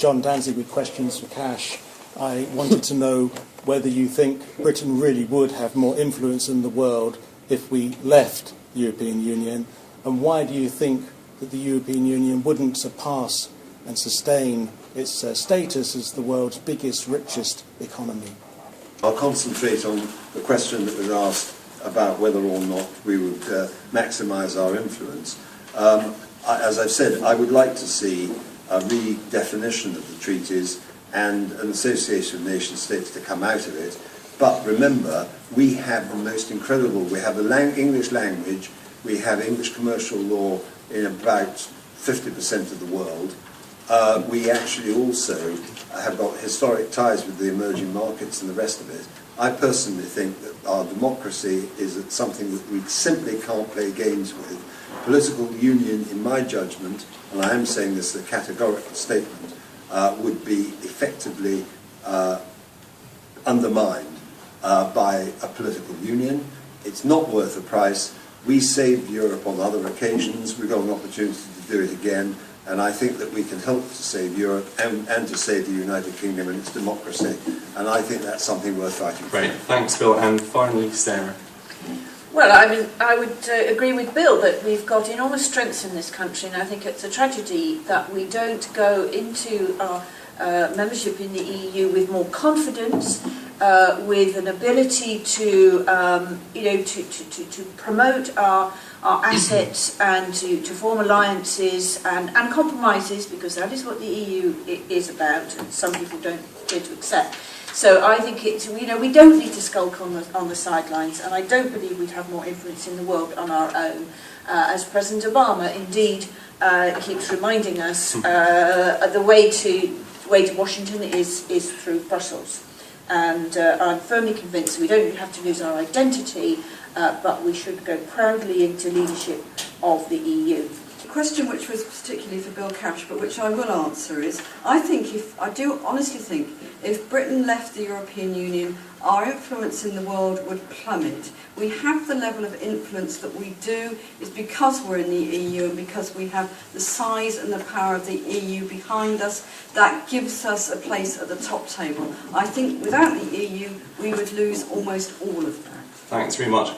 Jon Danzig with questions for Cash. I wanted to know whether you think Britain really would have more influence in the world if we left the European Union, and why do you think that the European Union wouldn't surpass and sustain its status as the world's biggest, richest economy? I'll concentrate on the question that was asked about whether or not we would maximise our influence. As I've said, I would like to see a redefinition of the treaties and an association of nation-states to come out of it. But remember, we have the most incredible, we have the English language, we have English commercial law in about 50% of the world. We actually also have got historic ties with the emerging markets and the rest of it. I personally think that our democracy is something that we simply can't play games with. Political union, in my judgment, and I am saying this as a categorical statement, would be effectively undermined by a political union. It's not worth the price. We saved Europe on other occasions. We've got an opportunity to do it again. And I think that we can help to save Europe and to save the United Kingdom and its democracy. And I think that's something worth fighting for. Great, thanks Bill. And finally, Sarah. Well, I mean, I would agree with Bill that we've got enormous strengths in this country, and I think it's a tragedy that we don't go into our membership in the EU with more confidence, with an ability to, to promote our assets and to form alliances and compromises, because that is what the EU is about, and some people don't appear to accept. So I think it's, we don't need to skulk on the sidelines, and I don't believe we'd have more influence in the world on our own. As President Obama indeed keeps reminding us, the way to Washington is through Brussels. And I'm firmly convinced we don't have to lose our identity, but we should go proudly into leadership of the EU. The question which was particularly for Bill Cash, but which I will answer, is I do honestly think if Britain left the European Union, our influence in the world would plummet. We have the level of influence that we do is because we're in the EU and because we have the size and the power of the EU behind us. That gives us a place at the top table. I think without the EU, we would lose almost all of that. Thanks very much.